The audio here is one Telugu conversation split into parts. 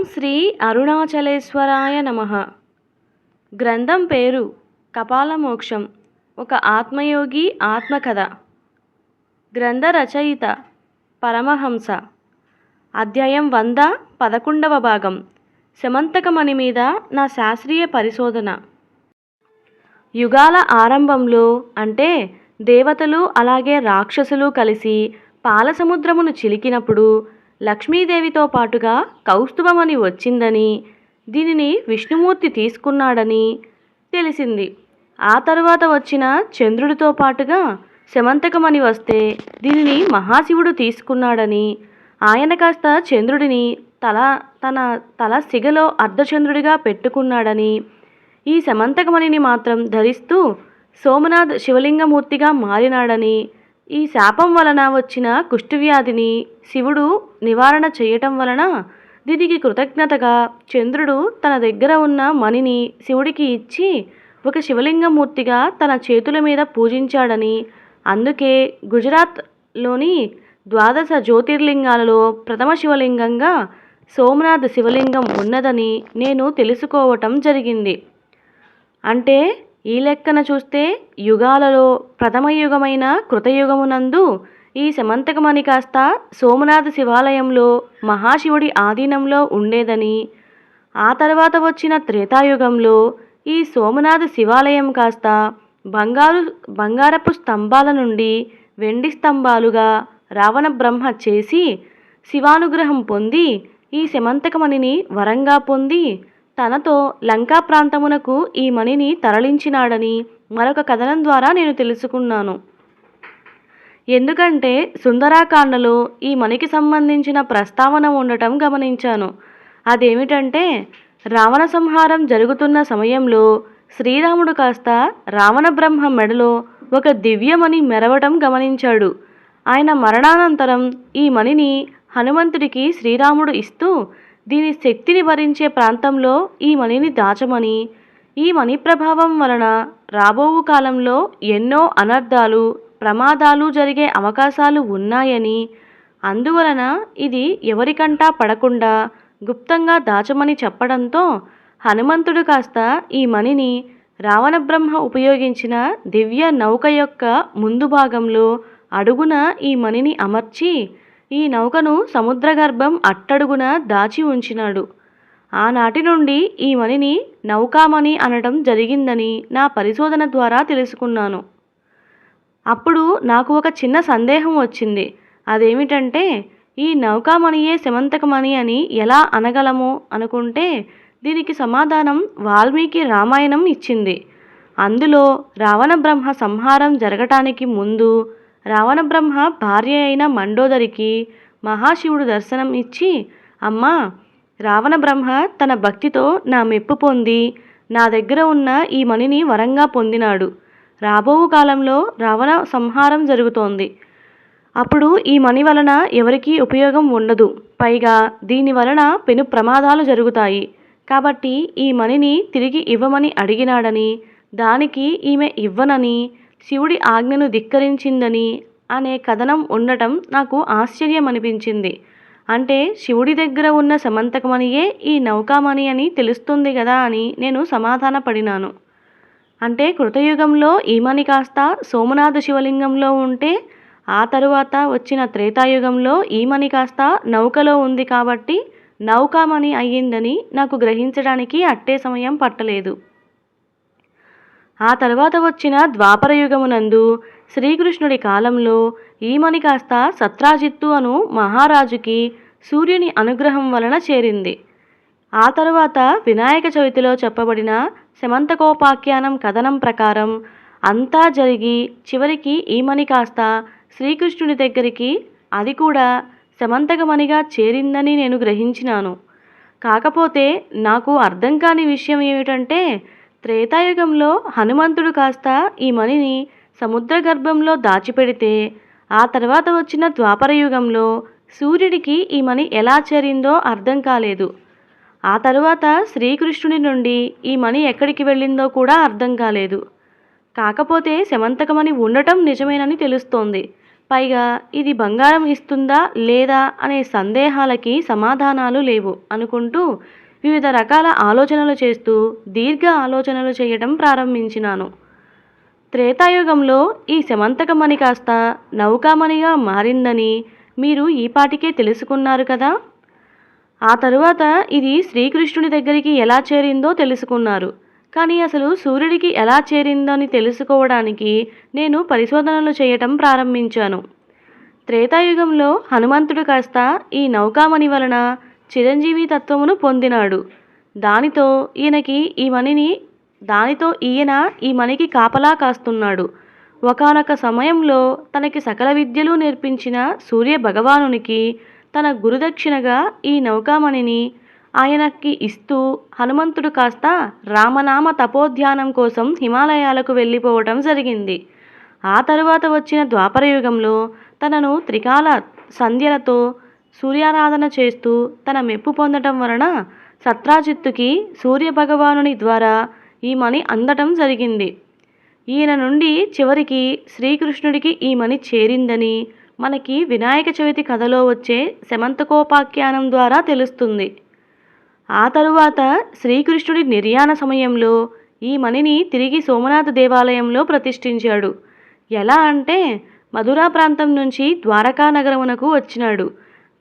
శ్రీ అరుణాచలేశ్వరాయ నమః. గ్రంథం పేరు కపాలమోక్షం. ఒక ఆత్మయోగి ఆత్మకథ. గ్రంథ రచయిత పరమహంస. అధ్యాయం 100, 11వ భాగం. శమంతకమణి మీద నా శాస్త్రీయ పరిశోధన. యుగాల ఆరంభంలో, అంటే దేవతలు అలాగే రాక్షసులు కలిసి పాలసముద్రమును చిలికినప్పుడు లక్ష్మీదేవితో పాటుగా కౌస్తుభమణి వచ్చిందని, దీనిని విష్ణుమూర్తి తీసుకున్నాడని తెలిసింది. ఆ తరువాత వచ్చిన చంద్రుడితో పాటుగా శమంతకమణి వస్తే దీనిని మహాశివుడు తీసుకున్నాడని, ఆయన కాస్త చంద్రుడిని తన తల సిగలో అర్ధచంద్రుడిగా పెట్టుకున్నాడని, ఈ శమంతకమణిని మాత్రం ధరిస్తూ సోమనాథ్ శివలింగమూర్తిగా మారినాడని, ఈ శాపం వలన వచ్చిన కుష్ఠవ్యాధిని శివుడు నివారణ చేయటం వలన దీనికి కృతజ్ఞతగా చంద్రుడు తన దగ్గర ఉన్న మణిని శివుడికి ఇచ్చి ఒక శివలింగమూర్తిగా తన చేతుల మీద పూజించాడని, అందుకే గుజరాత్లోని 12 జ్యోతిర్లింగాలలో ప్రథమ శివలింగంగా సోమనాథ్ శివలింగం ఉన్నదని నేను తెలుసుకోవటం జరిగింది. అంటే ఈ లెక్కన చూస్తే యుగాలలో ప్రథమ యుగమైన కృతయుగమునందు ఈ శమంతకమణి కాస్త సోమనాథ శివాలయంలో మహాశివుడి ఆధీనంలో ఉండేదని, ఆ తర్వాత వచ్చిన త్రేతాయుగంలో ఈ సోమనాథ శివాలయం కాస్త బంగారపు స్తంభాల నుండి వెండి స్తంభాలుగా రావణ బ్రహ్మ చేసి శివానుగ్రహం పొంది ఈ శమంతకమణిని వరంగా పొంది తనతో లంకా ప్రాంతమునకు ఈ మణిని తరలించినాడని మరొక కథనం ద్వారా నేను తెలుసుకున్నాను. ఎందుకంటే సుందరాకాండలో ఈ మణికి సంబంధించిన ప్రస్తావన ఉండటం గమనించాను. అదేమిటంటే, రావణ సంహారం జరుగుతున్న సమయంలో శ్రీరాముడు కాస్త రావణ బ్రహ్మ మెడలో ఒక దివ్యమణి మెరవటం గమనించాడు. ఆయన మరణానంతరం ఈ మణిని హనుమంతుడికి శ్రీరాముడు ఇస్తూ, దీని శక్తిని భరించే ప్రాంతంలో ఈ మణిని దాచమని, ఈ మణి ప్రభావం వలన రాబోవు కాలంలో ఎన్నో అనర్థాలు ప్రమాదాలు జరిగే అవకాశాలు ఉన్నాయని, అందువలన ఇది ఎవరికంటా పడకుండా గుప్తంగా దాచమని చెప్పడంతో హనుమంతుడు కాస్త ఈ మణిని రావణ బ్రహ్మ ఉపయోగించిన దివ్య నౌక యొక్క ముందు భాగంలో అడుగున ఈ మణిని అమర్చి ఈ నౌకను సముద్రగర్భం అట్టడుగున దాచి ఉంచినాడు. ఆనాటి నుండి ఈ మణిని నౌకామణి అనడం జరిగిందని నా పరిశోధన ద్వారా తెలుసుకున్నాను. అప్పుడు నాకు ఒక చిన్న సందేహం వచ్చింది. అదేమిటంటే, ఈ నౌకామణియే శమంతకమణి అని ఎలా అనగలము అనుకుంటే, దీనికి సమాధానం వాల్మీకి రామాయణం ఇచ్చింది. అందులో రావణ బ్రహ్మ సంహారం జరగటానికి ముందు రావణ బ్రహ్మ భార్య అయిన మండోదరికి మహాశివుడు దర్శనం ఇచ్చి, అమ్మా, రావణ బ్రహ్మ తన భక్తితో నా మెప్పు పొంది నా దగ్గర ఉన్న ఈ మణిని వరంగా పొందినాడు. రాబోవు కాలంలో రావణ సంహారం జరుగుతోంది. అప్పుడు ఈ మణి వలన ఎవరికీ ఉపయోగం ఉండదు. పైగా దీని వలన పెను ప్రమాదాలు జరుగుతాయి. కాబట్టి ఈ మణిని తిరిగి ఇవ్వమని అడిగినాడని, దానికి ఈమె ఇవ్వనని శివుడి ఆజ్ఞను ధిక్కరించిందని అనే కథనం ఉండటం నాకు ఆశ్చర్యం అనిపించింది. అంటే శివుడి దగ్గర ఉన్న శమంతకమణియే ఈ నౌకామణి అని తెలుస్తుంది కదా అని నేను సమాధానపడినాను. అంటే కృతయుగంలో ఈ మణి కాస్త సోమనాథ శివలింగంలో ఉంటే, ఆ తరువాత వచ్చిన త్రేతాయుగంలో ఈ మణి కాస్త నౌకలో ఉంది కాబట్టి నౌకామణి అయ్యిందని నాకు గ్రహించడానికి అట్టే సమయం పట్టలేదు. ఆ తర్వాత వచ్చిన ద్వాపరయుగమునందు శ్రీకృష్ణుడి కాలంలో ఈ మణి కాస్త సత్రాజిత్తు అను మహారాజుకి సూర్యుని అనుగ్రహం వలన చేరింది. ఆ తరువాత వినాయక చవితిలో చెప్పబడిన శమంతకోపాఖ్యానం కథనం ప్రకారం అంతా జరిగి చివరికి ఈ మణి కాస్త శ్రీకృష్ణుడి దగ్గరికి, అది కూడా శమంతకమణిగా చేరిందని నేను గ్రహించినాను. కాకపోతే నాకు అర్థం కాని విషయం ఏమిటంటే, త్రేతాయుగంలో హనుమంతుడు కాస్త ఈ మణిని సముద్ర గర్భంలో దాచిపెడితే, ఆ తర్వాత వచ్చిన ద్వాపరయుగంలో సూర్యుడికి ఈ మణి ఎలా చేరిందో అర్థం కాలేదు. ఆ తరువాత శ్రీకృష్ణుడి నుండి ఈ మణి ఎక్కడికి వెళ్ళిందో కూడా అర్థం కాలేదు. కాకపోతే శమంతకమణి ఉండటం నిజమేనని తెలుస్తోంది. పైగా ఇది బంగారం ఇస్తుందా లేదా అనే సందేహాలకి సమాధానాలు లేవు అనుకుంటూ వివిధ రకాల ఆలోచనలు చేస్తూ దీర్ఘ ఆలోచనలు చేయటం ప్రారంభించినాను. త్రేతాయుగంలో ఈ శమంతకమణి కాస్త నౌకామణిగా మారిందని మీరు ఈపాటికే తెలుసుకున్నారు కదా. ఆ తరువాత ఇది శ్రీకృష్ణుడి దగ్గరికి ఎలా చేరిందో తెలుసుకున్నారు. కానీ అసలు సూర్యుడికి ఎలా చేరిందని తెలుసుకోవడానికి నేను పరిశోధనలు చేయటం ప్రారంభించాను. త్రేతాయుగంలో హనుమంతుడు కాస్త ఈ నౌకామణి వలన చిరంజీవి తత్వమును పొందినాడు. దానితో ఈయన ఈ మణికి కాపలా కాస్తున్నాడు. ఒకానొక సమయంలో తనకి సకల విద్యలు నేర్పించిన సూర్య భగవానునికి తన గురుదక్షిణగా ఈ నౌకామణిని ఆయనకి ఇస్తూ హనుమంతుడు కాస్త రామనామ తపోధ్యానం కోసం హిమాలయాలకు వెళ్ళిపోవటం జరిగింది. ఆ తరువాత వచ్చిన ద్వాపరయుగంలో తనను త్రికాల సంధ్యలతో సూర్యారాధన చేస్తూ తన మెప్పు పొందటం వలన సత్రాజిత్తుకి సూర్యభగవానుని ద్వారా ఈ మణి అందటం జరిగింది. ఈయన నుండి చివరికి శ్రీకృష్ణుడికి ఈ మణి చేరిందని మనకి వినాయక చవితి కథలో వచ్చే శమంతకోపాఖ్యానం ద్వారా తెలుస్తుంది. ఆ తరువాత శ్రీకృష్ణుడి నిర్యాణ సమయంలో ఈ మణిని తిరిగి సోమనాథ దేవాలయంలో ప్రతిష్ఠించాడు. ఎలా అంటే మధురా ప్రాంతం నుంచి ద్వారకా నగరమునకు వచ్చినాడు.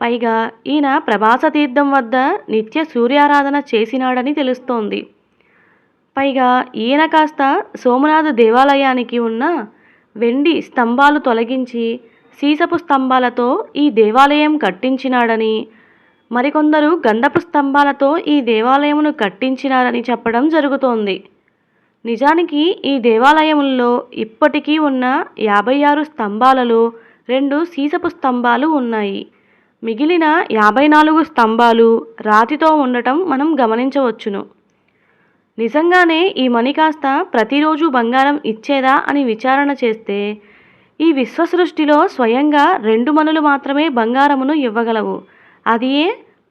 పైగా ఈయన ప్రభాస తీర్థం వద్ద నిత్య సూర్యారాధన చేసినాడని తెలుస్తోంది. పైగా ఈయన కాస్త సోమనాథ దేవాలయానికి ఉన్న వెండి స్తంభాలు తొలగించి సీసపు స్తంభాలతో ఈ దేవాలయం కట్టించినాడని, మరికొందరు గంధపు స్తంభాలతో ఈ దేవాలయమును కట్టించినారని చెప్పడం జరుగుతోంది. నిజానికి ఈ దేవాలయంలో ఇప్పటికీ ఉన్న 56 స్తంభాలలో 2 సీసపు స్తంభాలు ఉన్నాయి. మిగిలిన 54 స్తంభాలు రాతితో ఉండటం మనం గమనించవచ్చును. నిజంగానే ఈ మణి కాస్త ప్రతిరోజు బంగారం ఇచ్చేదా అని విచారణ చేస్తే ఈ విశ్వసృష్టిలో స్వయంగా 2 మణులు మాత్రమే బంగారమును ఇవ్వగలవు. అదియే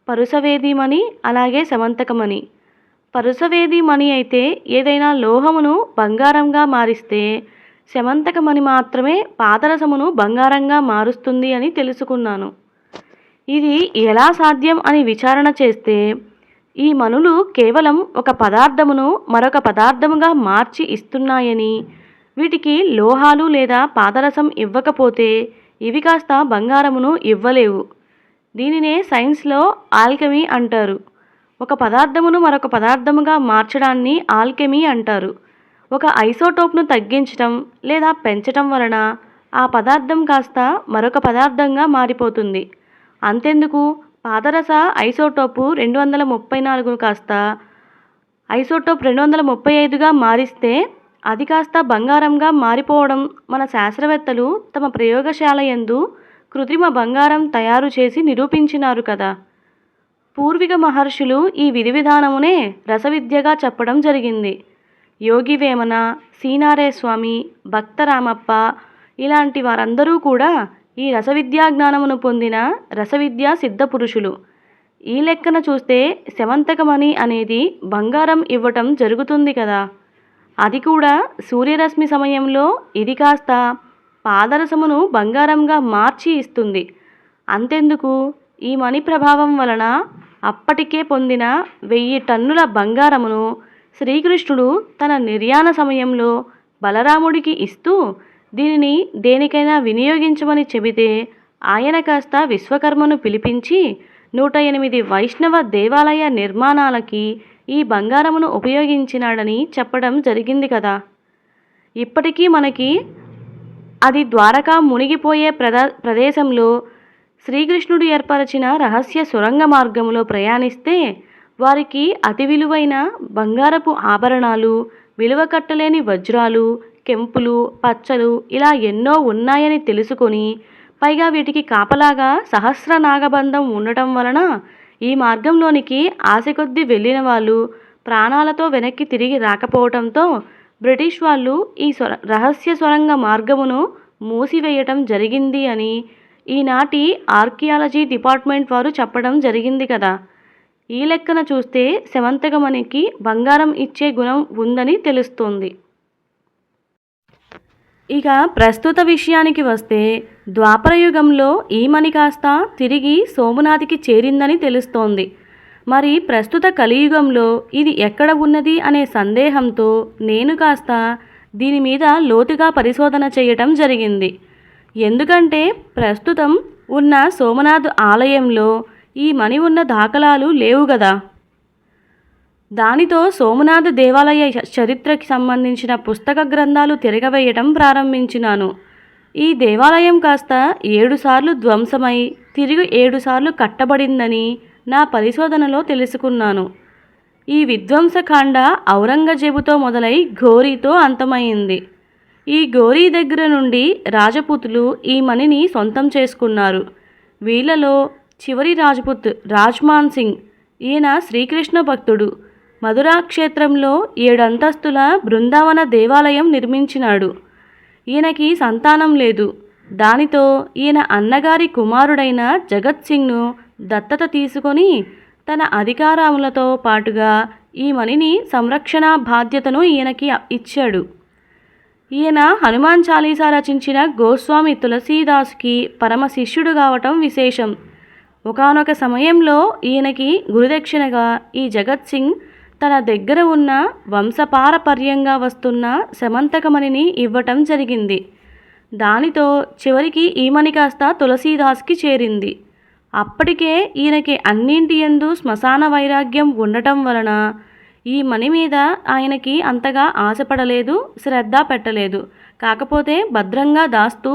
పరుసవేది మణి, అలాగే శమంతకమణి. పరుసవేది మణి అయితే ఏదైనా లోహమును బంగారంగా మారిస్తే, శమంతకమణి మాత్రమే పాదరసమును బంగారంగా మారుస్తుంది అని తెలుసుకున్నాను. ఇది ఎలా సాధ్యం అని విచారణ చేస్తే ఈ మణులు కేవలం ఒక పదార్థమును మరొక పదార్థముగా మార్చి ఇస్తున్నాయని, వీటికి లోహాలు లేదా పాదరసం ఇవ్వకపోతే ఇవి కాస్త బంగారమును ఇవ్వలేవు. దీనినే సైన్స్లో ఆల్కెమీ అంటారు. ఒక పదార్థమును మరొక పదార్థముగా మార్చడాన్ని ఆల్కెమీ అంటారు. ఒక ఐసోటోప్ను తగ్గించటం లేదా పెంచటం వలన ఆ పదార్థం కాస్త మరొక పదార్థంగా మారిపోతుంది. అంతెందుకు, పాదరస ఐసోటోపు 234 కాస్త ఐసోటోప్ 235గా మారిస్తే అది కాస్త బంగారంగా మారిపోవడం మన శాస్త్రవేత్తలు తమ ప్రయోగశాల యందు కృత్రిమ బంగారం తయారు చేసి నిరూపించినారు కదా. పూర్విక మహర్షులు ఈ విధి విధానమునే రసవిద్యగా చెప్పడం జరిగింది. యోగి వేమన, సీనారే స్వామి, భక్తరామప్ప ఇలాంటి వారందరూ కూడా ఈ రసవిద్యా జ్ఞానమును పొందిన రసవిద్యా సిద్ధపురుషులు. ఈ లెక్కన చూస్తే శమంతకమణి అనేది బంగారం ఇవ్వటం జరుగుతుంది కదా. అది కూడా సూర్యరశ్మి సమయంలో ఇది కాస్త పాదరసమును బంగారంగా మార్చి ఇస్తుంది. అంతెందుకు, ఈ మణి ప్రభావం వలన అప్పటికే పొందిన 1000 టన్నుల బంగారమును శ్రీకృష్ణుడు తన నిర్యాణ సమయంలో బలరాముడికి ఇస్తూ దీనిని దేనికైనా వినియోగించమని చెబితే ఆయన కాస్త విశ్వకర్మను పిలిపించి 108 వైష్ణవ దేవాలయ నిర్మాణాలకి ఈ బంగారమును ఉపయోగించినాడని చెప్పడం జరిగింది కదా. ఇప్పటికీ మనకి అది ద్వారకా మునిగిపోయే ప్రదేశంలో శ్రీకృష్ణుడు ఏర్పరిచిన రహస్య సొరంగ మార్గంలో ప్రయాణిస్తే వారికి అతి విలువైన బంగారపు ఆభరణాలు, విలువ కట్టలేని వజ్రాలు, కెంపులు, పచ్చలు ఇలా ఎన్నో ఉన్నాయని తెలుసుకొని, పైగా వీటికి కాపలాగా సహస్ర నాగబంధం ఉండటం వలన ఈ మార్గంలోనికి ఆశ కొద్దీ వెళ్ళిన వాళ్ళు ప్రాణాలతో వెనక్కి తిరిగి రాకపోవటంతో బ్రిటిష్ వాళ్ళు ఈ రహస్య సొరంగ మార్గమును మూసివేయటం జరిగింది అని ఈనాటి ఆర్కియాలజీ డిపార్ట్మెంట్ వారు చెప్పడం జరిగింది కదా. ఈ లెక్కన చూస్తే శమంతకమణికి బంగారం ఇచ్చే గుణం ఉందని తెలుస్తోంది. ఇక ప్రస్తుత విషయానికి వస్తే ద్వాపరయుగంలో ఈ మణి కాస్త తిరిగి సోమనాథ్కి చేరిందని తెలుస్తోంది. మరి ప్రస్తుత కలియుగంలో ఇది ఎక్కడ ఉన్నది అనే సందేహంతో నేను కాస్త దీని మీద లోతుగా పరిశోధన చేయటం జరిగింది. ఎందుకంటే ప్రస్తుతం ఉన్న సోమనాథ్ ఆలయంలో ఈ మణి ఉన్న దాఖలాలు లేవు కదా. దానితో సోమనాథ్ దేవాలయ చరిత్రకి సంబంధించిన పుస్తక గ్రంథాలు తిరగవేయటం ప్రారంభించినాను. ఈ దేవాలయం కాస్త 7 సార్లు ధ్వంసమై తిరిగి 7 సార్లు కట్టబడిందని నా పరిశోధనలో తెలుసుకున్నాను. ఈ విధ్వంసకాండ ఔరంగజేబుతో మొదలై ఘోరీతో అంతమైంది. ఈ ఘోరీ దగ్గర నుండి రాజపుతులు ఈ మణిని సొంతం చేసుకున్నారు. వీళ్ళలో చివరి రాజపుత్ రాజ్మాన్ సింగ్, ఈయన శ్రీకృష్ణ భక్తుడు. మధురా క్షేత్రంలో 7 అంతస్తుల బృందావన దేవాలయం నిర్మించినాడు. ఈయనకి సంతానం లేదు. దానితో ఈయన అన్నగారి కుమారుడైన జగత్ సింగ్ను దత్తత తీసుకొని తన అధికారములతో పాటుగా ఈ మణిని సంరక్షణ బాధ్యతను ఈయనకి ఇచ్చాడు. ఈయన హనుమాన్ చాలీసా రచించిన గోస్వామి తులసీదాసుకి పరమ శిష్యుడు కావటం విశేషం. ఒకానొక సమయంలో ఈయనకి గురుదక్షిణగా ఈ జగత్ సింగ్ తన దగ్గర ఉన్న వంశపారపర్యంగా వస్తున్న శమంతకమణిని ఇవ్వటం జరిగింది. దానితో చివరికి ఈ మణి కాస్త తులసీదాస్కి చేరింది. అప్పటికే ఈయనకి అన్నింటి యందు శ్మశాన వైరాగ్యం ఉండటం వలన ఈ మణి మీద ఆయనకి అంతగా ఆశపడలేదు, శ్రద్ధ పెట్టలేదు. కాకపోతే భద్రంగా దాస్తూ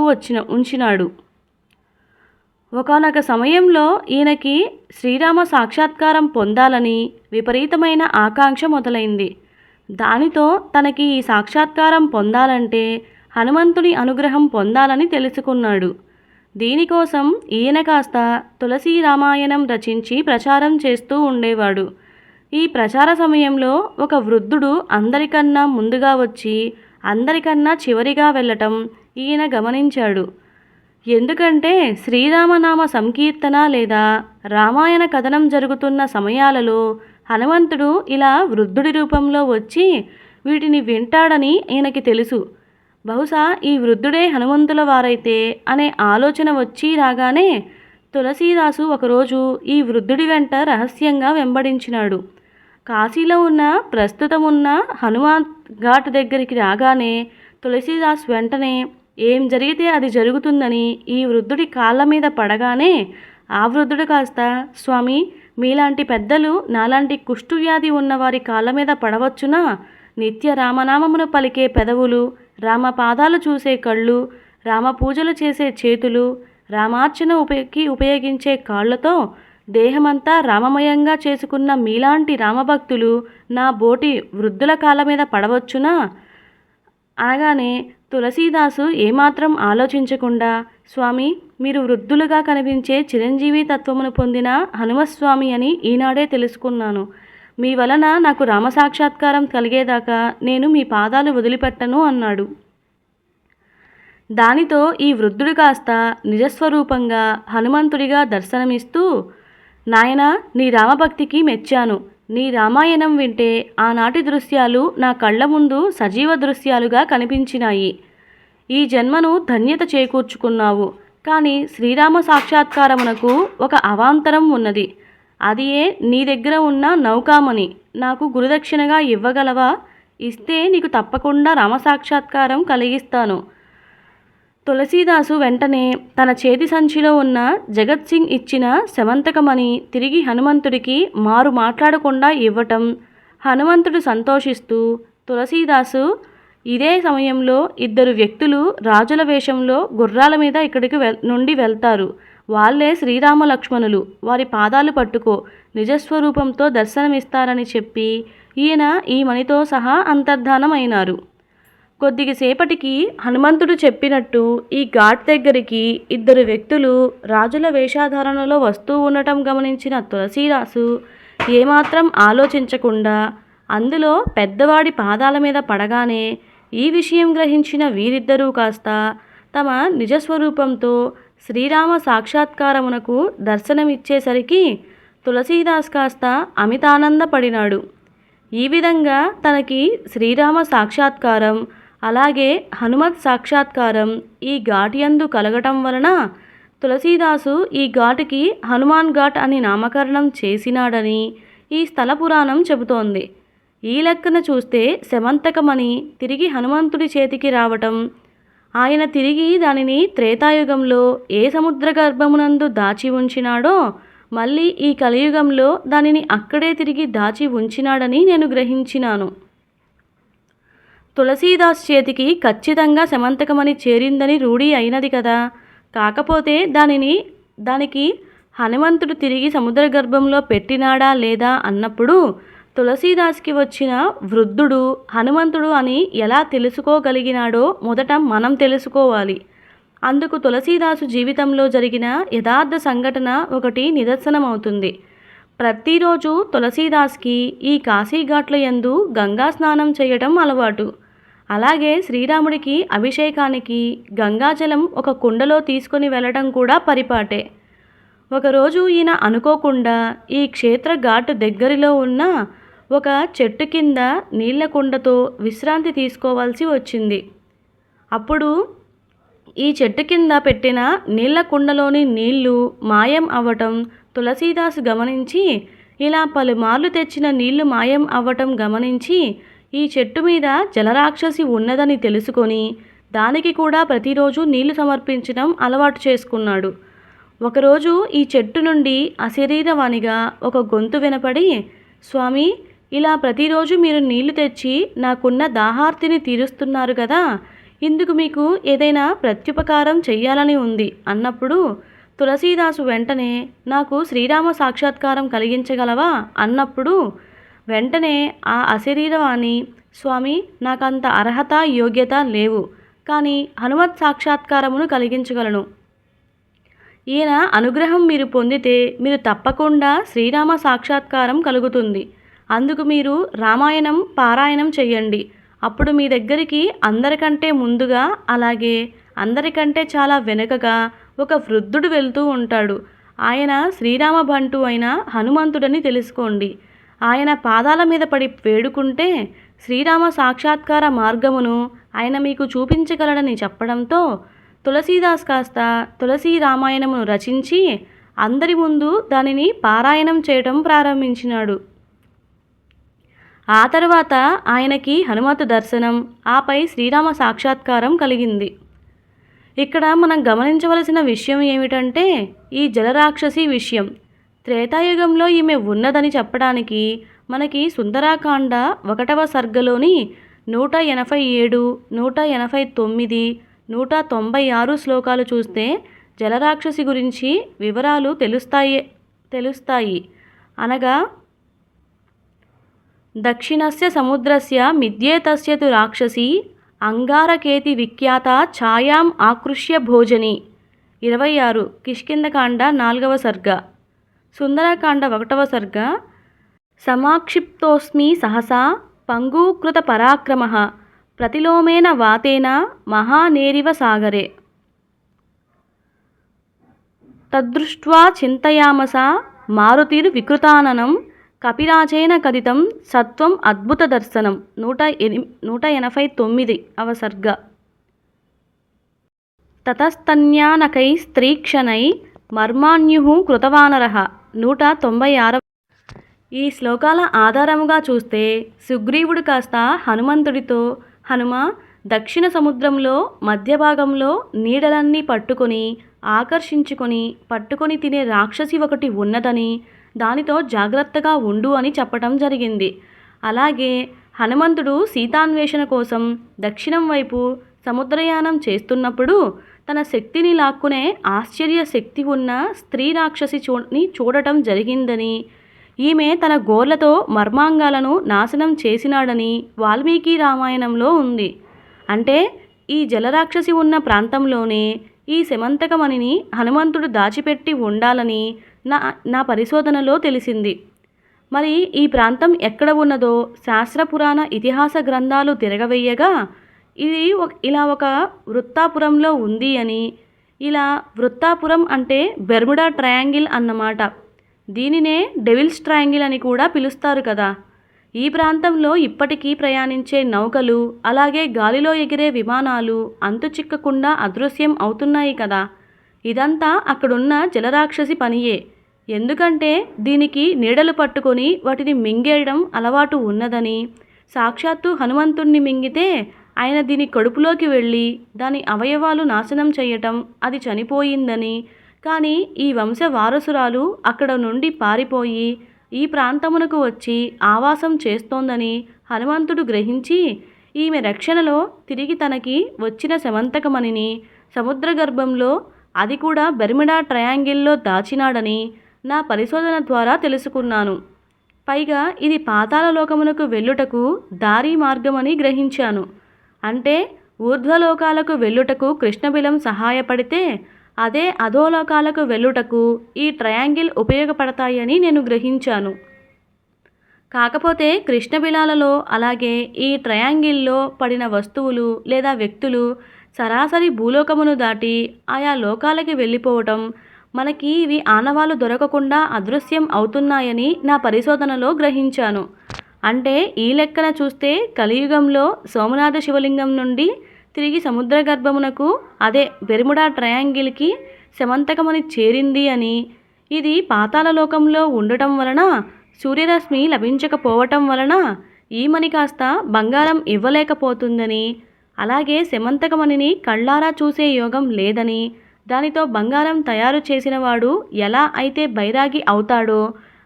ఉంచినాడు. ఒకానొక సమయంలో ఈయనకి శ్రీరామ సాక్షాత్కారం పొందాలని విపరీతమైన ఆకాంక్ష మొదలైంది. దానితో తనకి ఈ సాక్షాత్కారం పొందాలంటే హనుమంతుడి అనుగ్రహం పొందాలని తెలుసుకున్నాడు. దీనికోసం ఈయన కాస్త తులసీ రామాయణం రచించి ప్రచారం చేస్తూ ఉండేవాడు. ఈ ప్రచార సమయంలో ఒక వృద్ధుడు అందరికన్నా ముందుగా వచ్చి అందరికన్నా చివరిగా వెళ్ళటం ఈయన గమనించాడు. ఎందుకంటే శ్రీరామనామ సంకీర్తన లేదా రామాయణ కథనం జరుగుతున్న సమయాలలో హనుమంతుడు ఇలా వృద్ధుడి రూపంలో వచ్చి వీటిని వింటాడని ఈయనకి తెలుసు. బహుశా ఈ వృద్ధుడే హనుమంతుల వారైతే అనే ఆలోచన వచ్చి రాగానే తులసీదాసు ఒకరోజు ఈ వృద్ధుడి వెంట రహస్యంగా వెంబడించినాడు. కాశీలో ఉన్న ప్రస్తుతం ఉన్న హనుమాన్ ఘాట్ దగ్గరికి రాగానే తులసీదాస్ వెంటనే ఏం జరిగితే అది జరుగుతుందని ఈ వృద్ధుడి కాళ్ళ మీద పడగానే ఆ వృద్ధుడు కాస్త, స్వామి, మీలాంటి పెద్దలు నాలాంటి కుష్ఠువ్యాధి ఉన్నవారి కాళ్ళ మీద పడవచ్చునా? నిత్య రామనామమును పలికే పెదవులు, రామపాదాలు చూసే కళ్ళు, రామ పూజలు చేసే చేతులు, రామార్చన ఉపయోగించే కాళ్లతో దేహమంతా రామమయంగా చేసుకున్న మీలాంటి రామభక్తులు నా బోటి వృద్ధుల కాళ్ళ మీద పడవచ్చునా అనగానే తులసీదాసు ఏమాత్రం ఆలోచించకుండా, స్వామి, మీరు వృద్ధులుగా కనిపించే చిరంజీవి తత్వమును పొందిన హనుమస్వామి అని ఈనాడే తెలుసుకున్నాను. మీ వలన నాకు రామసాక్షాత్కారం కలిగేదాకా నేను మీ పాదాలు వదిలిపెట్టను అన్నాడు. దానితో ఈ వృద్ధుడు కాస్త నిజస్వరూపంగా హనుమంతుడిగా దర్శనమిస్తూ, నాయనా, నీ రామభక్తికి మెచ్చాను. నీ రామాయణం వింటే ఆనాటి దృశ్యాలు నా కళ్ళ ముందు సజీవ దృశ్యాలుగా కనిపించినాయి. ఈ జన్మను ధన్యత చేకూర్చుకున్నావు. కానీ శ్రీరామ సాక్షాత్కారమునకు ఒక అవాంతరం ఉన్నది. అది నీ దగ్గర ఉన్న నౌకామణి నాకు గురుదక్షిణగా ఇవ్వగలవా? ఇస్తే నీకు తప్పకుండా రామసాక్షాత్కారం కలిగిస్తాను. తులసీదాసు వెంటనే తన చేతి సంచిలో ఉన్న జగత్ సింగ్ ఇచ్చిన శమంతకమణి తిరిగి హనుమంతుడికి మారు మాట్లాడకుండా ఇవ్వటం హనుమంతుడు సంతోషిస్తూ, తులసీదాసు ఇదే సమయంలో 2 వ్యక్తులు రాజుల వేషంలో గుర్రాల మీద ఇక్కడికి నుండి వెళ్తారు. వాళ్ళే శ్రీరామ లక్ష్మణులు. వారి పాదాలు పట్టుకో, నిజస్వరూపంతో దర్శనమిస్తారని చెప్పి ఈయన ఈ మణితో సహా అంతర్ధానమైనారు. కొద్దిసేపటికి హనుమంతుడు చెప్పినట్టు ఈ ఘాట్ దగ్గరికి 2 వ్యక్తులు రాజుల వేషధారణలో వస్తూ ఉండటం గమనించిన తులసీదాసు ఏమాత్రం ఆలోచించకుండా అందులో పెద్దవాడి పాదాల మీద పడగానే ఈ విషయం గ్రహించిన వీరిద్దరూ కాస్త తమ నిజస్వరూపంతో శ్రీరామ సాక్షాత్కారమునకు దర్శనమిచ్చేసరికి తులసీదాస్ కాస్త అమితానందపడినాడు. ఈ విధంగా తనకి శ్రీరామ సాక్షాత్కారం అలాగే హనుమత్ సాక్షాత్కారం ఈ ఘాటియందు కలగటం వలన తులసీదాసు ఈ ఘాటుకి హనుమాన్ ఘాట్ అని నామకరణం చేసినాడని ఈ స్థల పురాణం చెబుతోంది. ఈ లెక్కన చూస్తే శమంతకమణి తిరిగి హనుమంతుడి చేతికి రావటం, ఆయన తిరిగి దానిని త్రేతాయుగంలో ఏ సముద్ర గర్భమునందు దాచి ఉంచినాడో మళ్ళీ ఈ కలియుగంలో దానిని అక్కడే తిరిగి దాచి ఉంచినాడని నేను గ్రహించినాను. తులసీదాస్ చేతికి ఖచ్చితంగా శమంతకమణి చేరిందని రూఢి అయినది కదా. కాకపోతే దానికి హనుమంతుడు తిరిగి సముద్ర గర్భంలో పెట్టినాడా లేదా అన్నప్పుడు తులసీదాస్కి వచ్చిన వృద్ధుడు హనుమంతుడు అని ఎలా తెలుసుకోగలిగినాడో మొదట మనం తెలుసుకోవాలి. అందుకు తులసీదాసు జీవితంలో జరిగిన యథార్థ సంఘటన ఒకటి నిదర్శనమవుతుంది. ప్రతిరోజు తులసీదాస్కి ఈ కాశీఘాట్ల యందు గంగా స్నానం చేయటం అలవాటు. అలాగే శ్రీరాముడికి అభిషేకానికి గంగాజలం ఒక కుండలో తీసుకొని వెళ్ళడం కూడా పరిపాటే. ఒకరోజు ఈయన అనుకోకుండా ఈ క్షేత్ర ఘాటు దగ్గరలో ఉన్న ఒక చెట్టు కింద నీళ్ల కుండతో విశ్రాంతి తీసుకోవాల్సి వచ్చింది. అప్పుడు ఈ చెట్టు కింద పెట్టిన నీళ్ల కుండలోని నీళ్లు మాయం అవ్వటం తులసీదాస్ గమనించి, ఇలా పలుమార్లు తెచ్చిన నీళ్లు మాయం అవ్వటం గమనించి ఈ చెట్టు మీద జలరాక్షసి ఉన్నదని తెలుసుకొని దానికి కూడా ప్రతిరోజు నీళ్లు సమర్పించడం అలవాటు చేసుకున్నాడు. ఒకరోజు ఈ చెట్టు నుండి అశరీరవాణిగా ఒక గొంతు వినపడి, స్వామి, ఇలా ప్రతిరోజు మీరు నీళ్లు తెచ్చి నాకున్న దాహార్తిని తీరుస్తున్నారు కదా, ఇందుకు మీకు ఏదైనా ప్రత్యుపకారం చెయ్యాలని ఉంది అన్నప్పుడు తులసీదాసు వెంటనే నాకు శ్రీరామ సాక్షాత్కారం కలిగించగలవా అన్నప్పుడు వెంటనే ఆ అశరీరవాణి, స్వామి, నాకంత అర్హత యోగ్యత లేవు, కానీ హనుమత్ సాక్షాత్కారమును కలిగించగలను. ఈయన అనుగ్రహం మీరు పొందితే మీరు తప్పకుండా శ్రీరామ సాక్షాత్కారం కలుగుతుంది. అందుకు మీరు రామాయణం పారాయణం చెయ్యండి. అప్పుడు మీ దగ్గరికి అందరికంటే ముందుగా అలాగే అందరికంటే చాలా వెనుకగా ఒక వృద్ధుడు వెళ్తూ ఉంటాడు. ఆయన శ్రీరామ బంటు అయిన హనుమంతుడని తెలుసుకోండి. ఆయన పాదాల మీద పడి వేడుకుంటే శ్రీరామ సాక్షాత్కార మార్గమును ఆయన మీకు చూపించగలడని చెప్పడంతో తులసీదాస్ కాస్త తులసీ రామాయణమును రచించి అందరి ముందు దానిని పారాయణం చేయటం ప్రారంభించినాడు. ఆ తర్వాత ఆయనకి హనుమత్ దర్శనం, ఆపై శ్రీరామ సాక్షాత్కారం కలిగింది. ఇక్కడ మనం గమనించవలసిన విషయం ఏమిటంటే ఈ జలరాక్షసి విషయం. త్రేతాయుగంలో ఈమె ఉన్నదని చెప్పడానికి మనకి సుందరాకాండ 1వ సర్గలోని 187, 189, 196 శ్లోకాలు చూస్తే జలరాక్షసి గురించి వివరాలు తెలుస్తాయి. అనగా దక్షిణస్య సముద్రస్య మిథ్యేతస్య తు రాక్షసి అంగారకేతి విఖ్యాత ఛాయాం ఆకృష్య భోజని. 26 కిష్కింధకాండ 4వ సర్గ. సుందరకాండ 1వ సర్గ. సమాక్షిప్తోస్మి సహసా పంగూకృత పరాక్రమః ప్రతిలోమేన వాతేన మహానేరివ సాగరే. తద్దృష్ట్వా చింతయామస మారుతిర్ వికృతాననం కపిరాజేన కథితం సత్వం అద్భుత దర్శనం. 189వ సర్గ. తతస్తన్యానకై స్త్రీక్షణై మర్మాణ్యుః కృతవానరః. 196. ఈ శ్లోకాల ఆధారముగా చూస్తే సుగ్రీవుడు కాస్త హనుమంతుడితో, హనుమ, దక్షిణ సముద్రంలో మధ్య భాగంలో నీడలన్నీ పట్టుకొని తినే రాక్షసి ఒకటి ఉన్నదని, దానితో జాగ్రత్తగా ఉండు అని చెప్పటం జరిగింది. అలాగే హనుమంతుడు సీతాన్వేషణ కోసం దక్షిణం వైపు సముద్రయానం చేస్తున్నప్పుడు తన శక్తిని లాక్కునే ఆశ్చర్య శక్తి ఉన్న స్త్రీ రాక్షసిని చూడటం జరిగిందని, ఈమె తన గోర్లతో మర్మాంగాలను నాశనం చేసినాడని వాల్మీకి రామాయణంలో ఉంది. అంటే ఈ జలరాక్షసి ఉన్న ప్రాంతంలోనే ఈ శమంతకమణిని హనుమంతుడు దాచిపెట్టి ఉండాలని నా పరిశోధనలో తెలిసింది. మరి ఈ ప్రాంతం ఎక్కడ ఉన్నదో శాస్త్ర పురాణ ఇతిహాస గ్రంథాలు తిరగవేయగా ఇది ఇలా ఒక వృత్తాపురంలో ఉంది అని, ఇలా వృత్తాపురం అంటే బెర్ముడా ట్రయాంగిల్ అన్నమాట. దీనినే డెవిల్స్ ట్రయాంగిల్ అని కూడా పిలుస్తారు కదా. ఈ ప్రాంతంలో ఇప్పటికీ ప్రయాణించే నౌకలు, అలాగే గాలిలో ఎగిరే విమానాలు అంతుచిక్కకుండా అదృశ్యం అవుతున్నాయి కదా. ఇదంతా అక్కడున్న జలరాక్షసి పనియే. ఎందుకంటే దీనికి నీడలు పట్టుకొని వాటిని మింగేయడం అలవాటు ఉన్నదని, సాక్షాత్తు హనుమంతుణ్ణి మింగితే ఆయన దీని కడుపులోకి వెళ్ళి దాని అవయవాలు నాశనం చేయటం, అది చనిపోయిందని, కానీ ఈ వంశ వారసురాలు అక్కడ నుండి పారిపోయి ఈ ప్రాంతమునకు వచ్చి ఆవాసం చేస్తోందని హనుమంతుడు గ్రహించి ఈమె రక్షణలో తిరిగి తనకి వచ్చిన శమంతకమణిని సముద్ర గర్భంలో, అది కూడా బెర్ముడా ట్రయాంగిల్లో దాచినాడని నా పరిశోధన ద్వారా తెలుసుకున్నాను. పైగా ఇది పాతాళ లోకమునకు వెళ్ళుటకు దారి మార్గమని గ్రహించాను. అంటే ఊర్ధ్వలోకాలకు వెళ్ళుటకు కృష్ణబిలం సహాయపడితే అదే అధోలోకాలకు వెళ్ళుటకు ఈ ట్రయాంగిల్ ఉపయోగపడతాయని నేను గ్రహించాను. కాకపోతే కృష్ణబిలాలలో అలాగే ఈ ట్రయాంగిల్లో పడిన వస్తువులు లేదా వ్యక్తులు సరాసరి భూలోకమును దాటి ఆయా లోకాలకి వెళ్ళిపోవటం, మనకి ఇవి ఆనవాలు దొరకకుండా అదృశ్యం అవుతున్నాయని నా పరిశోధనలో గ్రహించాను. అంటే ఈ లెక్కన చూస్తే కలియుగంలో సోమనాథ శివలింగం నుండి తిరిగి సముద్ర గర్భమునకు, అదే బెర్ముడా ట్రయాంగిల్కి శమంతకమణి చేరింది అని, ఇది పాతాళలోకంలో ఉండటం వలన సూర్యరశ్మి లభించకపోవటం వలన ఈ మణి కాస్త బంగారం ఇవ్వలేకపోతుందని, అలాగే శమంతకమణిని కళ్ళారా చూసే యోగం లేదని, దానితో బంగారం తయారు చేసినవాడు ఎలా అయితే బైరాగి అవుతాడో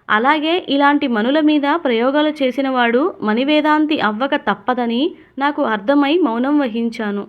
అలాగే ఇలాంటి మనుల మీద ప్రయోగాలు చేసినవాడు మణివేదాంతి అవ్వక తప్పదని నాకు అర్థమై మౌనం వహించాను.